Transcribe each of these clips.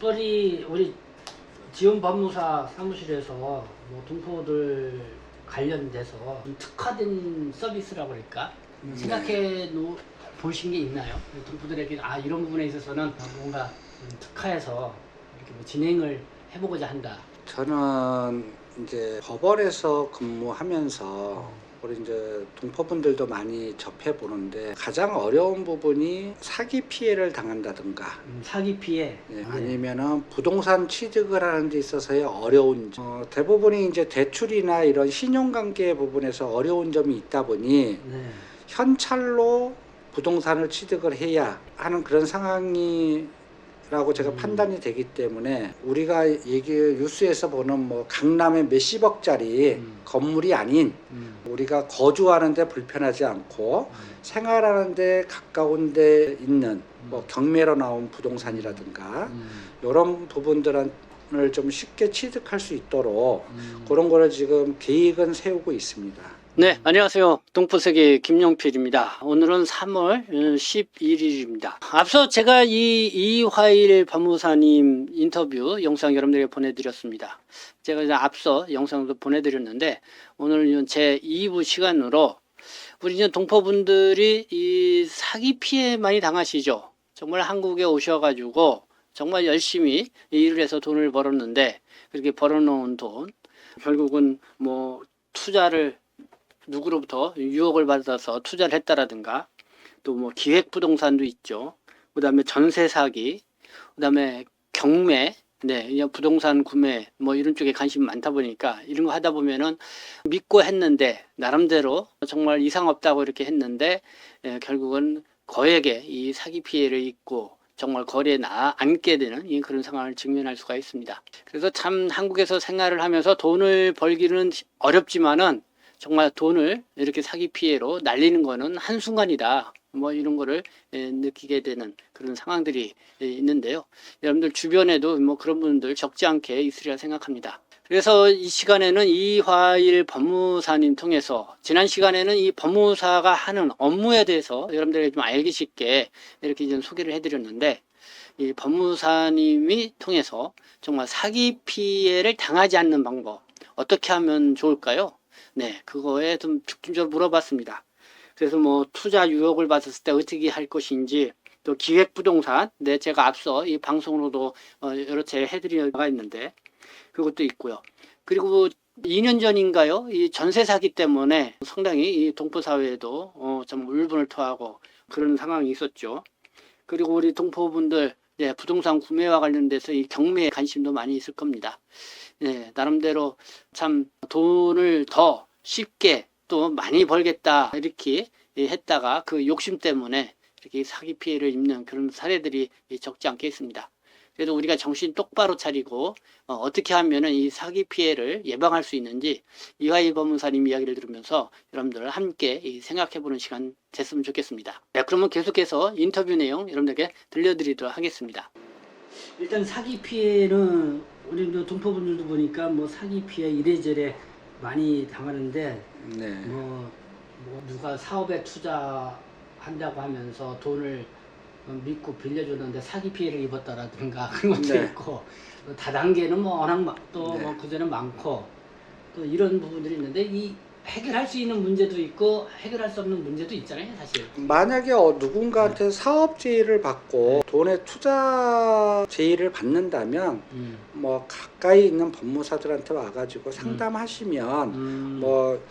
특별히 우리 지원법무사 사무실에서 뭐 동포들 관련돼서 좀 특화된 서비스라고 그럴까? 생각해 보신 게 있나요? 동포들에게 이런 부분에 있어서는 뭔가 좀 특화해서 이렇게 뭐 진행을 해보고자 한다. 저는 이제 법원에서 근무하면서 우리 이제 동포분들도 많이 접해 보는데 가장 어려운 부분이 사기 피해를 당한다든가 사기 피해 아니면은 부동산 취득을 하는 데 있어서의 어려운 점. 대부분이 이제 대출이나 이런 신용관계 부분에서 어려운 점이 있다 보니 네. 현찰로 부동산을 취득을 해야 하는 그런 상황이 라고 제가 판단이 되기 때문에 우리가 뉴스에서 보는 뭐 강남의 몇십억짜리 건물이 아닌 우리가 거주하는데 불편하지 않고 생활하는데 가까운 데 있는 뭐 경매로 나온 부동산이라든가 이런 부분들을 좀 쉽게 취득할 수 있도록 그런 거를 지금 계획은 세우고 있습니다. 네, 안녕하세요. 동포세계 김용필입니다. 오늘은 3월 11일입니다. 앞서 제가 이화일 법무사님 인터뷰 영상 여러분들에게 보내드렸습니다. 제가 이제 앞서 영상도 보내드렸는데 오늘 제 2부 시간으로 우리 이제 동포분들이 이 사기 피해 많이 당하시죠. 정말 한국에 오셔가지고 정말 열심히 일을 해서 돈을 벌었는데 그렇게 벌어놓은 돈 결국은 뭐 투자를 누구로부터 유혹을 받아서 투자를 했다라든가 또 뭐 기획부동산도 있죠. 그 다음에 전세 사기, 그 다음에 경매, 부동산 구매 뭐 이런 쪽에 관심이 많다 보니까 이런 거 하다 보면은 믿고 했는데 나름대로 정말 이상 없다고 이렇게 했는데 결국은 거액의 이 사기 피해를 입고 정말 거리에 앉게 되는 그런 상황을 직면할 수가 있습니다. 그래서 참 한국에서 생활을 하면서 돈을 벌기는 어렵지만은 정말 돈을 이렇게 사기 피해로 날리는 거는 한순간이다. 뭐 이런 거를 느끼게 되는 그런 상황들이 있는데요. 여러분들 주변에도 뭐 그런 분들 적지 않게 있으리라 생각합니다. 그래서 이 시간에는 이화일 법무사님 통해서 지난 시간에는 이 법무사가 하는 업무에 대해서 여러분들에게 좀 알기 쉽게 이렇게 좀 소개를 해드렸는데 이 법무사님이 통해서 정말 사기 피해를 당하지 않는 방법 어떻게 하면 좋을까요? 네, 그거에 좀 중점적으로 물어봤습니다. 그래서 뭐 투자 유혹을 받았을 때 어떻게 할 것인지 또 기획부동산, 제가 앞서 이 방송으로도 여러 차례 해드린 바가 있는데 그것도 있고요. 그리고 2년 전인가요? 이 전세 사기 때문에 상당히 이 동포사회에도 좀 울분을 토하고 그런 상황이 있었죠. 그리고 우리 동포분들 부동산 구매와 관련돼서 이 경매에 관심도 많이 있을 겁니다. 나름대로 참 돈을 더 쉽게 또 많이 벌겠다 이렇게 했다가 그 욕심 때문에 이렇게 사기 피해를 입는 그런 사례들이 적지 않게 있습니다. 그래도 우리가 정신 똑바로 차리고 어떻게 하면은 이 사기 피해를 예방할 수 있는지 이화일 법무사님 이야기를 들으면서 여러분들 함께 생각해보는 시간 됐으면 좋겠습니다. 네, 그러면 계속해서 인터뷰 내용 여러분들에게 들려드리도록 하겠습니다. 일단 사기 피해는 우리 동포분들도 보니까 뭐 사기 피해 이래저래 많이 당하는데 뭐 누가 사업에 투자한다고 하면서 돈을 믿고 빌려주는데 사기 피해를 입었다라든가 그런 것도 있고 또 다단계는 뭐 워낙 또 뭐 그전에 많고 또 이런 부분들이 있는데 이 해결할 수 있는 문제도 있고 해결할 수 없는 문제도 있잖아요, 사실. 만약에 누군가한테 사업 제의를 받고 돈의 투자 제의를 받는다면 뭐 가까이 있는 법무사들한테 와가지고 상담하시면 뭐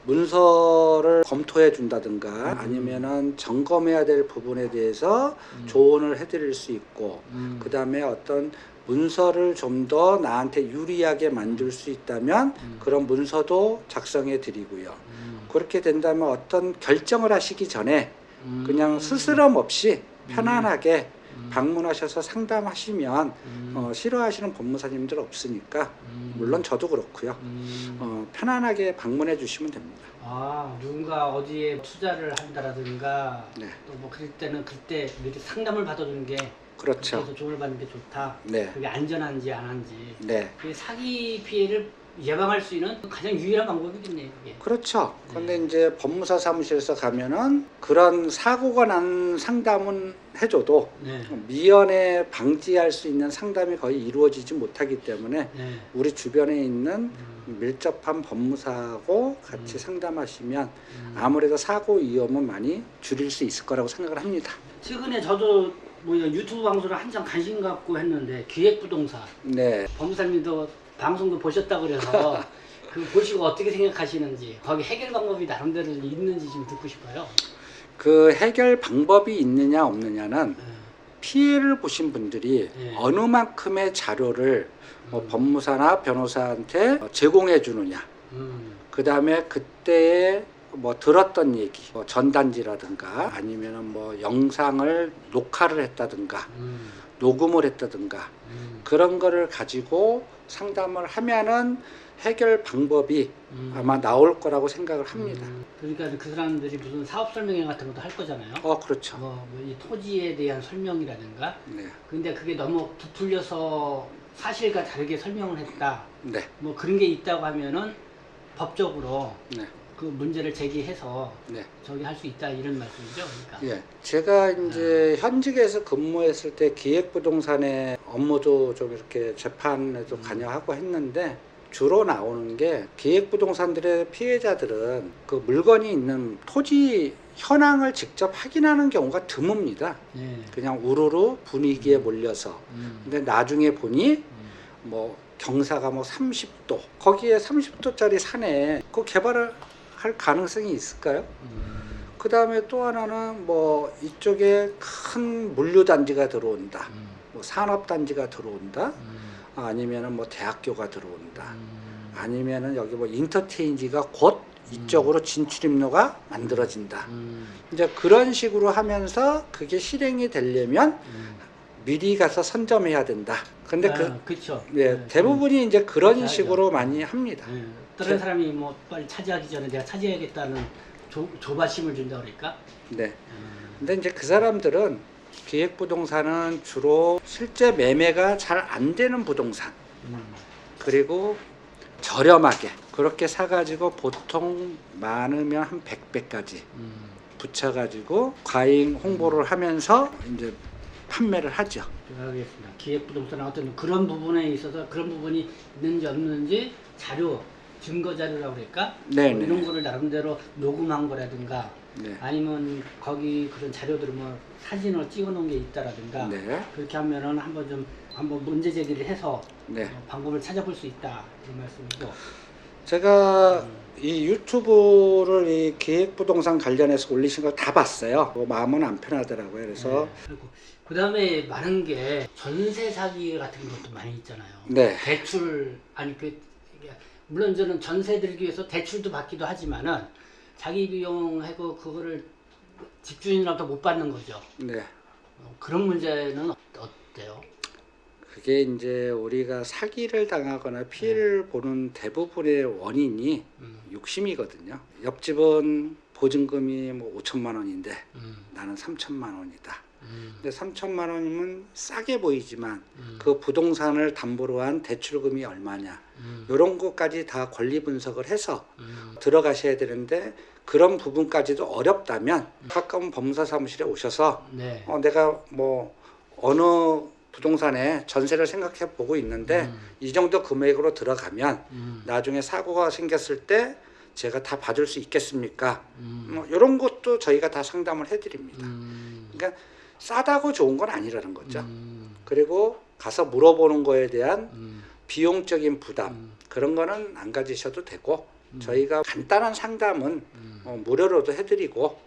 문서를 검토해 준다든가 아니면은 점검해야 될 부분에 대해서 조언을 해드릴 수 있고 그 다음에 어떤 문서를 좀 더 나한테 유리하게 만들 수 있다면 그런 문서도 작성해 드리고요. 그렇게 된다면 어떤 결정을 하시기 전에 그냥 스스럼 없이 편안하게 방문하셔서 상담하시면 싫어하시는 법무사님들 없으니까 물론 저도 그렇고요. 편안하게 방문해 주시면 됩니다. 누군가 어디에 투자를 한다라든가 또 뭐 그럴 때는 그때 미리 상담을 받아주는 게 그렇죠. 그래서 조언을 받는 게 좋다. 네. 그게 안전한지 안 한지. 네. 그 사기 피해를 예방할 수 있는 가장 유일한 방법이겠네요. 그게. 그렇죠. 근데 이제 법무사 사무실에서 가면은 그런 사고가 난 상담은 해줘도 네. 미연에 방지할 수 있는 상담이 거의 이루어지지 못하기 때문에 네. 우리 주변에 있는 밀접한 법무사하고 같이 상담하시면 아무래도 사고 위험은 많이 줄일 수 있을 거라고 생각을 합니다. 최근에 저도 뭐 유튜브 방송을 한참 관심 갖고 했는데 기획부동산 네. 법무사님도 방송도 보셨다 그래서 그 보시고 어떻게 생각하시는지 거기 해결 방법이 나름대로 있는지 좀 듣고 싶어요. 그 해결 방법이 있느냐 없느냐는 네. 피해를 보신 분들이 네. 어느 만큼의 자료를 뭐 법무사나 변호사한테 제공해 주느냐, 그 다음에 그때의 뭐 들었던 얘기, 뭐 전단지라든가 아니면은 뭐 영상을 녹화를 했다든가 녹음을 했다든가 그런 거를 가지고 상담을 하면은 해결 방법이 아마 나올 거라고 생각을 합니다. 그러니까 그 사람들이 무슨 사업 설명회 같은 것도 할 거잖아요. 그렇죠. 이 토지에 대한 설명이라든가. 네. 근데 그게 너무 부풀려서 사실과 다르게 설명을 했다. 네. 뭐 그런 게 있다고 하면은 법적으로 네. 그 문제를 제기해서 네. 저기 할 수 있다 이런 말씀이죠. 그러니까. 예. 제가 이제 현직에서 근무했을 때 기획부동산의 업무도 좀 이렇게 재판에도 관여하고 했는데 주로 나오는 게 기획부동산들의 피해자들은 그 물건이 있는 토지 현황을 직접 확인하는 경우가 드뭅니다. 네. 그냥 우르르 분위기에 몰려서. 근데 나중에 보니 뭐 경사가 뭐 30도, 거기에 30도짜리 산에 그 개발을 할 가능성이 있을까요? 그 다음에 또 하나는 뭐 이쪽에 큰 물류단지가 들어온다, 뭐 산업단지가 들어온다, 아니면은 뭐 대학교가 들어온다, 아니면은 여기 뭐 인터체인지가 곧 이쪽으로 진출입로가 만들어진다. 이제 그런 식으로 하면서 그게 실행이 되려면 미리 가서 선점해야 된다. 근데 그렇죠. 대부분이 이제 그런 그렇게 식으로 하죠. 많이 합니다. 다른 사람이 뭐 빨리 차지하기 전에 내가 차지해야겠다는 조바심을 준다 그럴까? 네. 근데 이제 그 사람들은 기획부동산은 주로 실제 매매가 잘 안 되는 부동산, 그리고 저렴하게 그렇게 사가지고 보통 많으면 한 100배까지 붙여가지고 과잉 홍보를 하면서 이제 판매를 하죠. 알겠습니다. 기획부동산 어떤 그런 부분에 있어서 그런 부분이 있는지 없는지 자료, 증거 자료라고 그럴까? 네네. 이런 거를 나름대로 녹음한 거라든가 네. 아니면 거기 그런 자료들을 뭐 사진을 찍어 놓은 게 있다라든가 네. 그렇게 하면은 한번 문제 제기를 해서 네. 방법을 찾아볼 수 있다 이런 말씀이고. 제가 이 유튜브를 이 기획부동산 관련해서 올리신 걸 다 봤어요. 뭐 마음은 안 편하더라고요. 그래서 그 다음에 많은 게 전세 사기 같은 것도 많이 있잖아요. 네. 대출 물론 저는 전세 들기 위해서 대출도 받기도 하지만은 자기 비용하고 그거를 집주인으로부터 못 받는 거죠. 네. 그런 문제는 어때요? 그게 이제 우리가 사기를 당하거나 피해를 보는 대부분의 원인이 욕심이거든요. 옆집은 보증금이 뭐 5천만 원인데 나는 3천만 원이다. 근데 3천만 원이면 싸게 보이지만 그 부동산을 담보로 한 대출금이 얼마냐 이런 것까지 다 권리 분석을 해서 들어가셔야 되는데 그런 부분까지도 어렵다면 가까운 법무사 사무실에 오셔서 네. 내가 뭐 어느 부동산에 전세를 생각해 보고 있는데 이 정도 금액으로 들어가면 나중에 사고가 생겼을 때 제가 다 봐줄 수 있겠습니까? 뭐 이런 것도 저희가 다 상담을 해드립니다. 그러니까 싸다고 좋은 건 아니라는 거죠. 그리고 가서 물어보는 거에 대한 비용적인 부담 그런 거는 안 가지셔도 되고 저희가 간단한 상담은 무료로도 해드리고.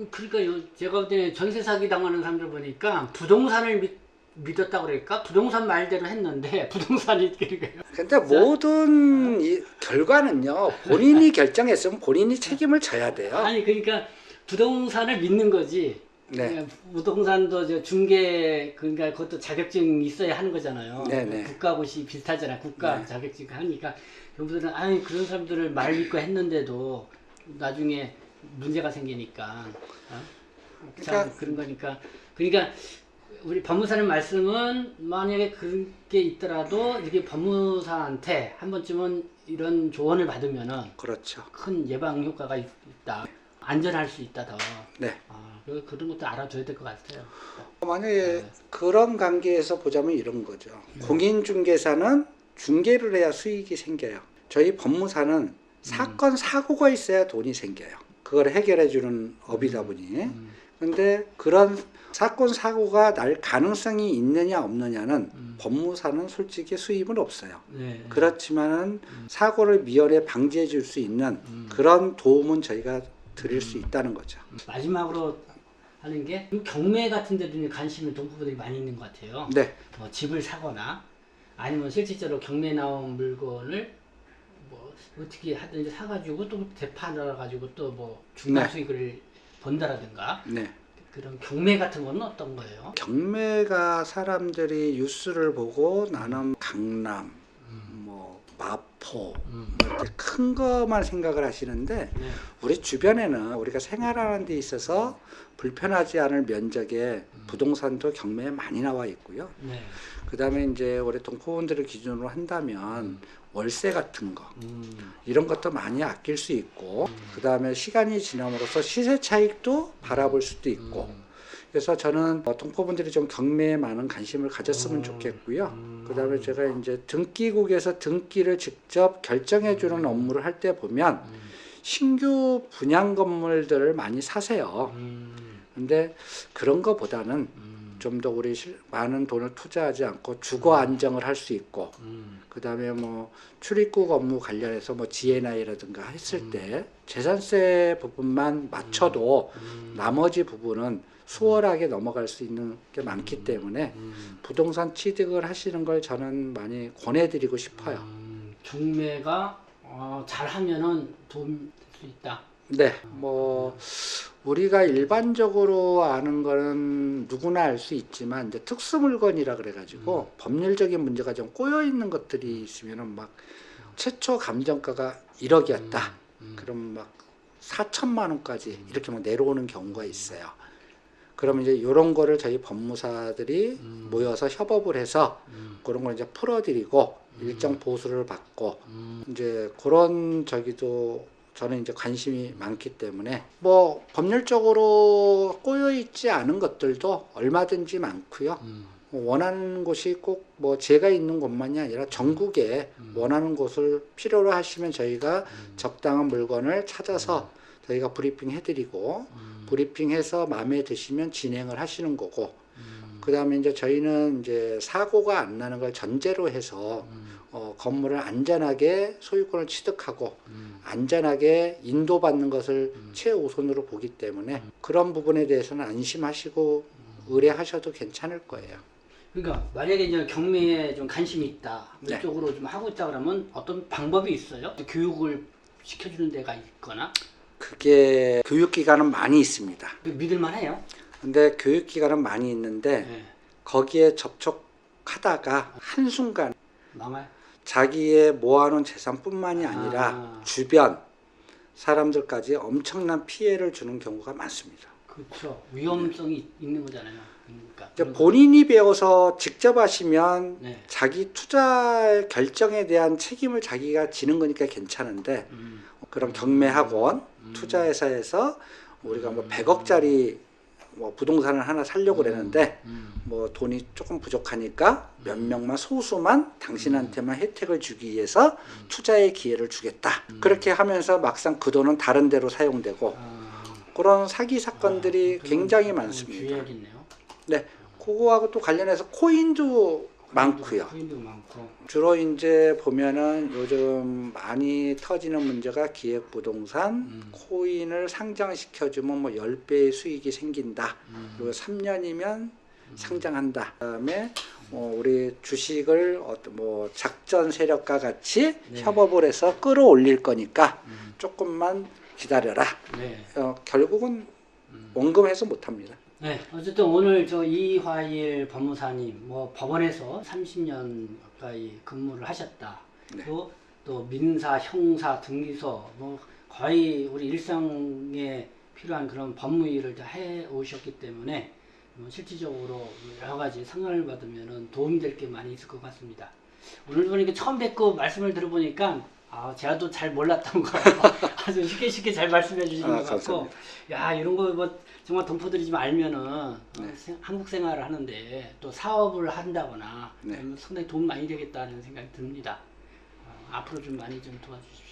그러니까 제가 볼 때 전세 사기 당하는 사람들 보니까 부동산을 믿었다고 그럴까? 부동산 말대로 했는데 부동산이 그러니까요. 근데 모든 이 결과는요 본인이 결정했으면 본인이 책임을 져야 돼요. 아니 그러니까 부동산을 믿는 거지. 네. 그러니까 부동산도 저 중개 그러니까 그것도 자격증 있어야 하는 거잖아요. 네네. 국가고시 비슷하잖아. 국가 네. 자격증 하니까 여러분들은 아니 그런 사람들을 말 믿고 했는데도 나중에 문제가 생기니까. 참 그러니까 그런 거니까. 그러니까 우리 법무사님 말씀은 만약에 그게 있더라도 이게 법무사한테 한 번쯤은 이런 조언을 받으면은 그렇죠. 큰 예방 효과가 있다. 안전할 수 있다 더. 네. 그런 것도 알아줘야 될 것 같아요. 만약에 네. 그런 관계에서 보자면 이런 거죠. 공인중개사는 중개를 해야 수익이 생겨요. 저희 법무사는 사건 사고가 있어야 돈이 생겨요. 그걸 해결해 주는 업이다 보니. 근데 그런 사건 사고가 날 가능성이 있느냐 없느냐는 법무사는 솔직히 수입은 없어요. 네. 그렇지만은 사고를 미연에 방지해 줄 수 있는 그런 도움은 저희가 드릴 수 있다는 거죠. 마지막으로 하는 게 경매 같은 데도 관심을 동포분들이 많이 있는 것 같아요. 네. 뭐 집을 사거나 아니면 실질적으로 경매 나온 물건을 뭐 어떻게 하든지 사가지고 또 대파를 가지고 또 뭐 중간 네. 수익을 번다라든가 네. 그런 경매 같은 건 어떤 거예요? 경매가 사람들이 뉴스를 보고 나는 강남, 뭐 마포 이렇게 큰 것만 생각을 하시는데 네. 우리 주변에는 우리가 생활하는 데 있어서 불편하지 않을 면적의 부동산도 경매에 많이 나와 있고요. 네. 그 다음에 이제 우리 동포분들을 기준으로 한다면 월세 같은 거 이런 것도 많이 아낄 수 있고 그 다음에 시간이 지남으로써 시세 차익도 바라볼 수도 있고 그래서 저는 동포분들이 좀 경매에 많은 관심을 가졌으면 좋겠고요. 그 다음에 제가 이제 등기국에서 등기를 직접 결정해 주는 업무를 할 때 보면 신규 분양 건물들을 많이 사세요. 근데 그런 거보다는 좀 더 우리 많은 돈을 투자하지 않고 주거 안정을 할 수 있고 그 다음에 뭐 출입국 업무 관련해서 뭐 GNI라든가 했을 때 재산세 부분만 맞춰도 나머지 부분은 수월하게 넘어갈 수 있는 게 많기 때문에 부동산 취득을 하시는 걸 저는 많이 권해드리고 싶어요. 경매가 잘하면은 도움 될 수 있다. 네, 뭐 우리가 일반적으로 아는 거는 누구나 알 수 있지만 이제 특수 물건이라 그래가지고 법률적인 문제가 좀 꼬여 있는 것들이 있으면은 막 최초 감정가가 1억이었다. 그럼 막 4천만 원까지 이렇게 막 내려오는 경우가 있어요. 그러면 이제 이런 거를 저희 법무사들이 모여서 협업을 해서 그런 걸 이제 풀어드리고 일정 보수를 받고 이제 그런 저기도 저는 이제 관심이 많기 때문에 뭐 법률적으로 꼬여 있지 않은 것들도 얼마든지 많고요. 원하는 곳이 꼭 뭐 제가 있는 곳만이 아니라 전국에 원하는 곳을 필요로 하시면 저희가 적당한 물건을 찾아서 저희가 브리핑 해드리고 브리핑해서 마음에 드시면 진행을 하시는 거고 그 다음에 이제 저희는 이제 사고가 안 나는 걸 전제로 해서 건물을 안전하게 소유권을 취득하고 안전하게 인도받는 것을 최우선으로 보기 때문에 그런 부분에 대해서는 안심하시고 의뢰하셔도 괜찮을 거예요. 그러니까 만약에 이제 경매에 좀 관심이 있다, 네. 이쪽으로 좀 하고 있다 그러면 어떤 방법이 있어요? 교육을 시켜주는 데가 있거나? 그게 교육기관은 많이 있습니다. 믿을만해요? 근데 교육기관은 많이 있는데 네. 거기에 접촉하다가 한순간 망할? 자기의 모아놓은 재산뿐만이 아니라 주변 사람들까지 엄청난 피해를 주는 경우가 많습니다. 그렇죠. 위험성이 있는 거잖아요. 그러니까 이제 본인이 배워서 직접 하시면 네. 자기 투자 결정에 대한 책임을 자기가 지는 거니까 괜찮은데 그런 경매학원 투자회사에서 우리가 뭐 100억짜리 뭐 부동산을 하나 살려고 그랬는데 뭐 돈이 조금 부족하니까 몇 명만 소수만 당신한테만 혜택을 주기 위해서 투자의 기회를 주겠다. 그렇게 하면서 막상 그 돈은 다른 데로 사용되고 그런 사기 사건들이 굉장히 많습니다. 주의하겠네요. 네, 그거하고 또 관련해서 코인도 많고요. 코인도 많고. 주로 이제 보면은 요즘 많이 터지는 문제가 기획부동산, 코인을 상장시켜주면 뭐 10배의 수익이 생긴다. 그리고 3년이면 상장한다. 그다음에 우리 주식을 어떤 뭐 작전 세력과 같이 네. 협업을 해서 끌어올릴 거니까 조금만 기다려라. 네. 결국은 원금해서 못합니다. 네, 어쨌든 오늘 저 이화일 법무사님, 뭐 법원에서 30년 가까이 근무를 하셨다. 네. 또 민사, 형사, 등기소, 뭐 거의 우리 일상에 필요한 그런 법무 일을 다 해 오셨기 때문에 실질적으로 여러 가지 상담을 받으면 도움이 될 게 많이 있을 것 같습니다. 오늘 보니까 처음 뵙고 말씀을 들어보니까 제가 또 잘 몰랐던 거 아주 쉽게 잘 말씀해 주신 것 같고, 감사합니다. 야, 이런 거 뭐 정말 동포들이 좀 알면은 한국 생활을 하는데 또 사업을 한다거나 그러면 상당히 도움 많이 되겠다는 생각이 듭니다. 앞으로 좀 많이 좀 도와주십시오.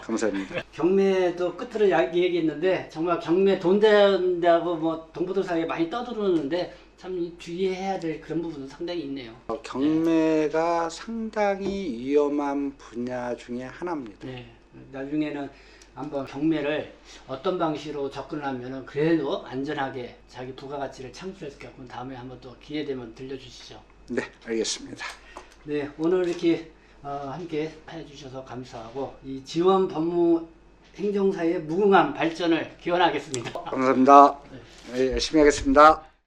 감사합니다. 경매도 끝으로 얘기했는데 정말 경매 돈 된다고 뭐 동포들 사이에 많이 떠들었는데 참 주의해야 될 그런 부분은 상당히 있네요. 경매가 상당히 위험한 분야 중에 하나입니다. 네, 나중에는 한번 경매를 어떤 방식으로 접근하면 그래도 안전하게 자기 부가가치를 창출할 수 있게끔 다음에 한번 또 기회 되면 들려주시죠. 네, 알겠습니다. 네, 오늘 이렇게 함께 해주셔서 감사하고 이 지원 법무 행정사의 무궁한 발전을 기원하겠습니다. 감사합니다. 네, 열심히 하겠습니다.